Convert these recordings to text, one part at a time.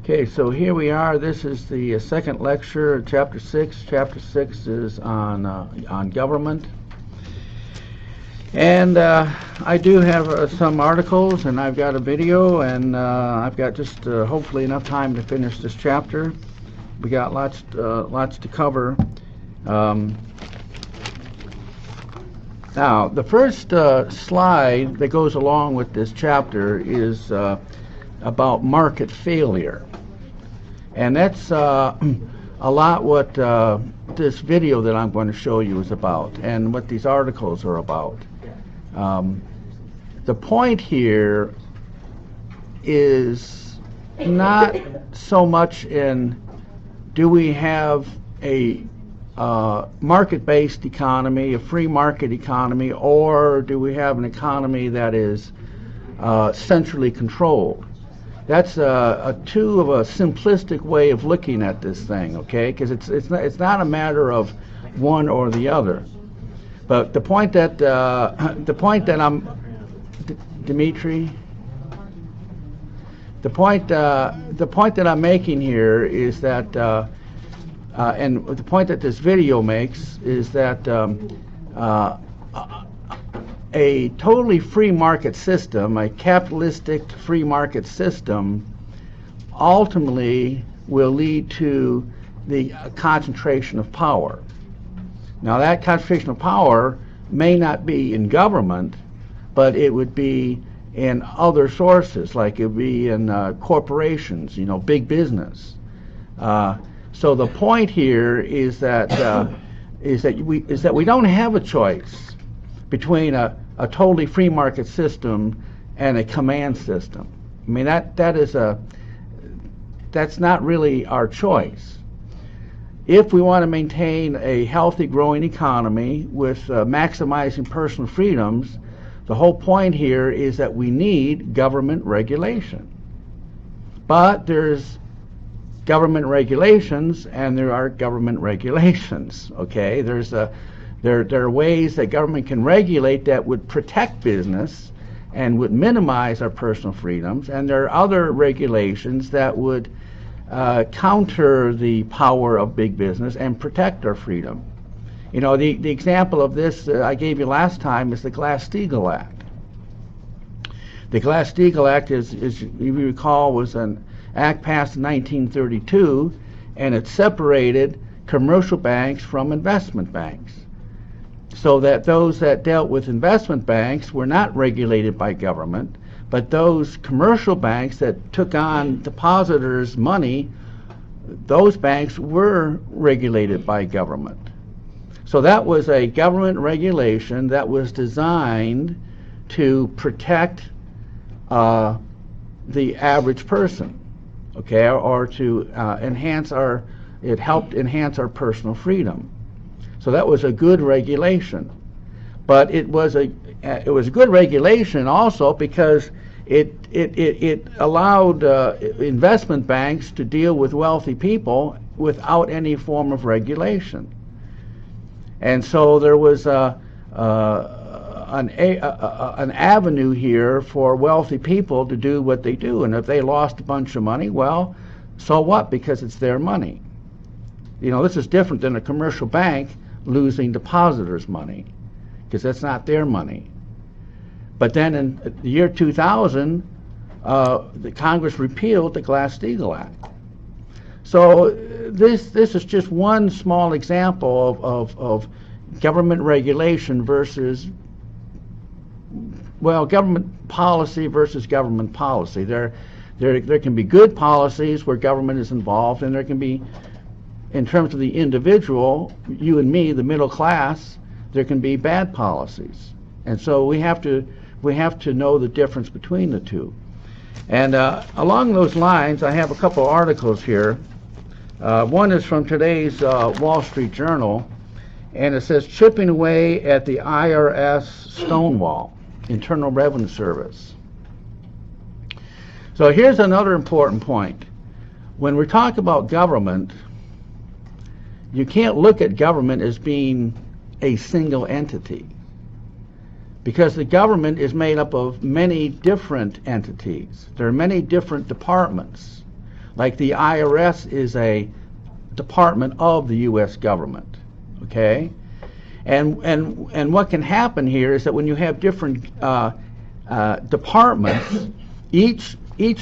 Okay, so here we are. This is the second lecture, Chapter 6. Chapter 6 is on government. And I do have some articles, and I've got a video, and I've got just hopefully enough time to finish this chapter. We got lots to cover. Now, the first slide that goes along with this chapter is about market failure. And that's a lot what this video that I'm going to show you is about, and what these articles are about. The point here is not so much in do we have a market-based economy, a free market economy, or do we have an economy that is centrally controlled. That's too of a simplistic way of looking at this thing, okay? Because it's not a matter of one or the other. But the point that I'm Dimitri. The point that I'm making here is that, and the point that this video makes is that a totally free market system, a capitalistic free market system, ultimately will lead to the concentration of power. Now, that concentration of power may not be in government, but it would be in other sources, like it would be in corporations, big business. So the point here is that we don't have a choice between a totally free market system and a command system. I mean, that's not really our choice. If we want to maintain a healthy, growing economy with maximizing personal freedoms, the whole point here is that we need government regulation. But there's government regulations, and there are government regulations. Okay, there are ways that government can regulate that would protect business and would minimize our personal freedoms, and there are other regulations that would counter the power of big business and protect our freedom. The example of this I gave you last time is the Glass-Steagall Act. The Glass-Steagall Act, as you recall, was an act passed in 1932, and it separated commercial banks from investment banks, so that those that dealt with investment banks were not regulated by government, but those commercial banks that took on depositors' money, those banks were regulated by government. So that was a government regulation that was designed to protect the average person, okay, or to it helped enhance our personal freedom. So that was a good regulation. But it was a good regulation also because it allowed investment banks to deal with wealthy people without any form of regulation. And so there was an avenue here for wealthy people to do what they do. And if they lost a bunch of money, well, so what? Because it's their money. This is different than a commercial bank losing depositors' money, because that's not their money. But then in the year 2000, the Congress repealed the Glass-Steagall Act. So this is just one small example of government regulation versus, government policy versus government policy. There can be good policies where government is involved, and there can be, in terms of the individual, you and me, the middle class, there can be bad policies. And so we have to know the difference between the two. And along those lines, I have a couple articles here. One is from today's Wall Street Journal, and it says, "Chipping away at the IRS Stonewall, Internal Revenue Service." So here's another important point. When we talk about government, you can't look at government as being a single entity, because the government is made up of many different entities. There are many different departments. Like the IRS is a department of the U.S. government, okay? And what can happen here is that when you have different departments, each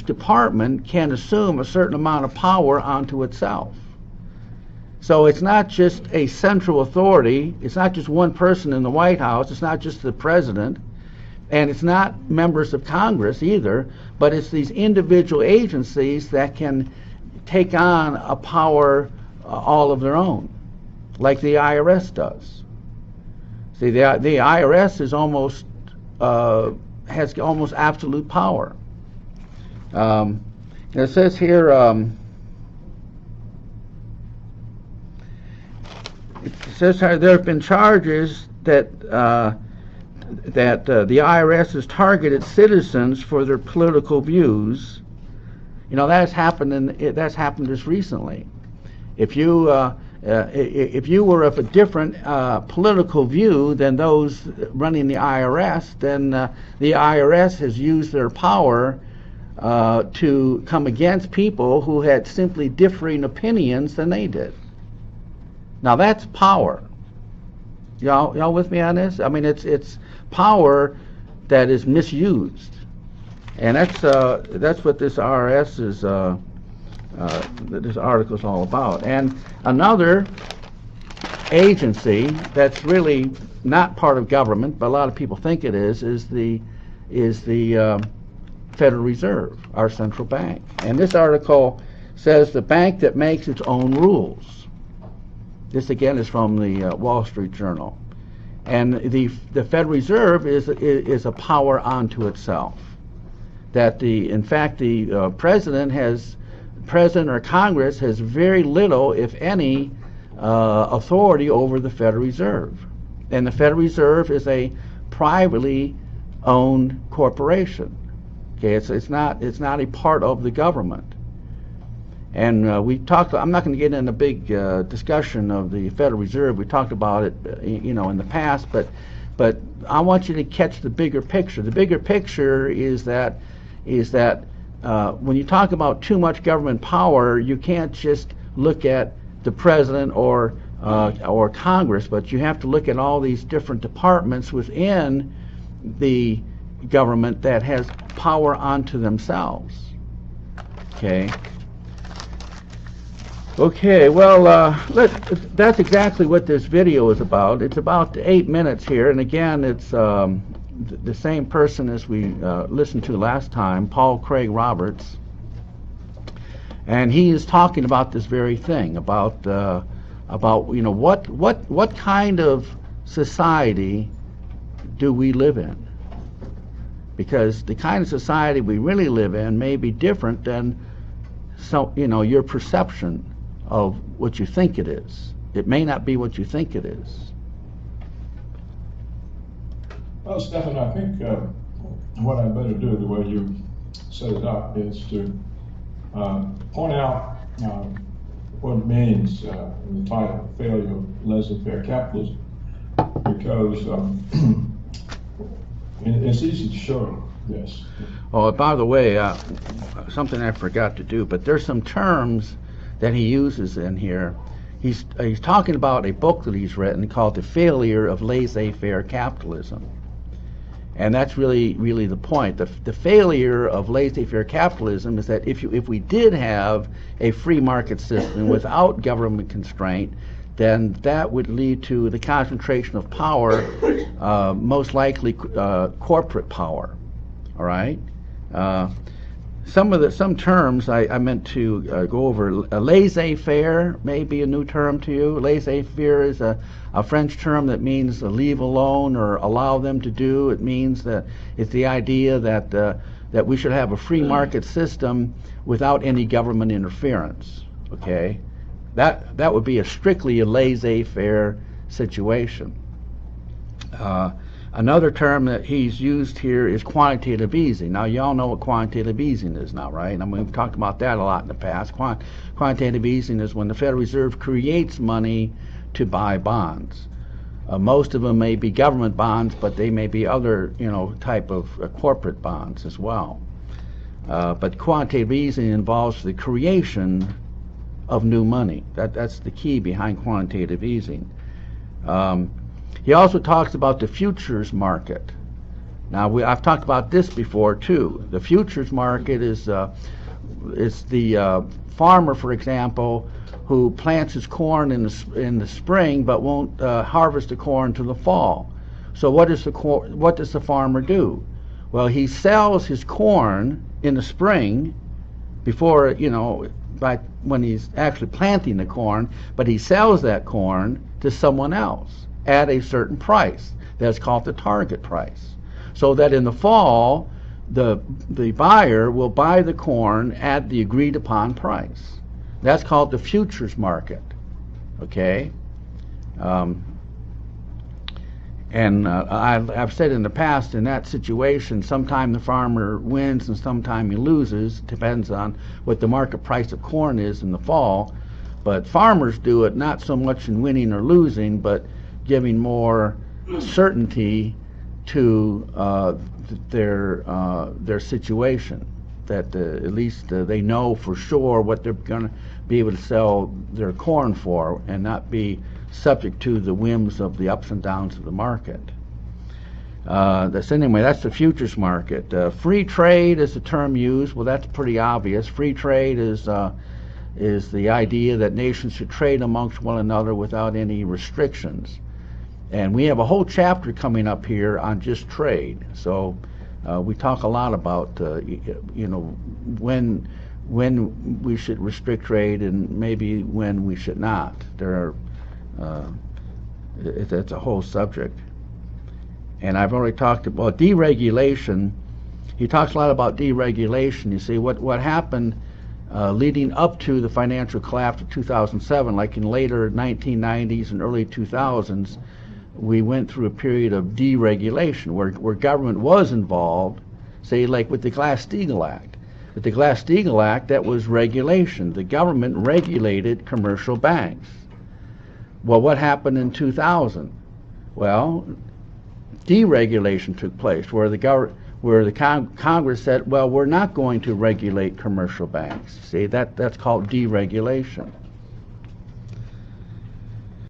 department can assume a certain amount of power onto itself. So it's not just a central authority, it's not just one person in the White House, it's not just the president, and it's not members of Congress either, but it's these individual agencies that can take on a power all of their own, like the IRS does. See, the IRS is almost has almost absolute power. It says here, there have been charges that the IRS has targeted citizens for their political views. You know, that's happened just recently. If you were of a different political view than those running the IRS, then the IRS has used their power to come against people who had simply differing opinions than they did. Now that's power. Y'all with me on this? I mean, it's power that is misused, and that's what this IRS is. This article is all about. And another agency that's really not part of government, but a lot of people think it is the Federal Reserve, our central bank. And this article says the bank that makes its own rules. This again is from the Wall Street Journal. And the Federal Reserve is a power unto itself. That in fact the president or Congress has very little, if any, authority over the Federal Reserve. And the Federal Reserve is a privately owned corporation. Okay, it's not a part of the government. And we talked. I'm not going to get in a big discussion of the Federal Reserve. We talked about it, in the past. But I want you to catch the bigger picture. The bigger picture is that when you talk about too much government power, you can't just look at the president or Congress, but you have to look at all these different departments within the government that has power onto themselves. Okay, well, that's exactly what this video is about. It's about 8 minutes here, and again, it's the same person as we listened to last time, Paul Craig Roberts, and he is talking about this very thing, about what kind of society do we live in? Because the kind of society we really live in may be different than your perception of what you think it is. It may not be what you think it is. Well, Stephan, I think what I better do, the way you set it up, is to point out what it means in the title, Failure of Laissez-faire Capitalism, because it's easy to show this. Oh, by the way, something I forgot to do, but there's some terms that he uses in here. He's talking about a book that he's written called The Failure of Laissez-faire Capitalism. And that's really the point. The failure of laissez-faire capitalism is that if we did have a free market system without government constraint, then that would lead to the concentration of power, most likely corporate power. All right. Some terms I meant to go over. Laissez-faire may be a new term to you. Laissez-faire is a French term that means leave alone or allow them to do. It means that it's the idea that we should have a free market system without any government interference. Okay, that would be strictly a laissez-faire situation. Another term that he's used here is quantitative easing. Now, y'all know what quantitative easing is now, right? I mean, we've talked about that a lot in the past. Quantitative easing is when the Federal Reserve creates money to buy bonds. Most of them may be government bonds, but they may be other, type of corporate bonds as well. But quantitative easing involves the creation of new money. That's the key behind quantitative easing. He also talks about the futures market. Now, I've talked about this before too. The futures market is the farmer, for example, who plants his corn in the spring but won't harvest the corn till the fall. So what does the farmer do? Well, he sells his corn in the spring before, when he's actually planting the corn, but he sells that corn to someone else at a certain price. That's called the target price. So that in the fall, the buyer will buy the corn at the agreed upon price. That's called the futures market. Okay? I've said in the past, in that situation, sometime the farmer wins and sometime he loses. Depends on what the market price of corn is in the fall. But farmers do it not so much in winning or losing, but giving more certainty to their situation. That at least they know for sure what they're going to be able to sell their corn for, and not be subject to the whims of the ups and downs of the market. That's the futures market. Free trade is the term used. Well, that's pretty obvious. Free trade is the idea that nations should trade amongst one another without any restrictions. And we have a whole chapter coming up here on just trade. So we talk a lot about when we should restrict trade and maybe when we should not. It's a whole subject. And I've already talked about deregulation. He talks a lot about deregulation. You see, what happened leading up to the financial collapse of 2007, like in later 1990s and early 2000s, we went through a period of deregulation where government was involved, say like with the Glass-Steagall Act. With the Glass-Steagall Act, that was regulation. The government regulated commercial banks. Well, what happened in 2000? Well, deregulation took place where the Congress said, well, we're not going to regulate commercial banks. See, that's called deregulation.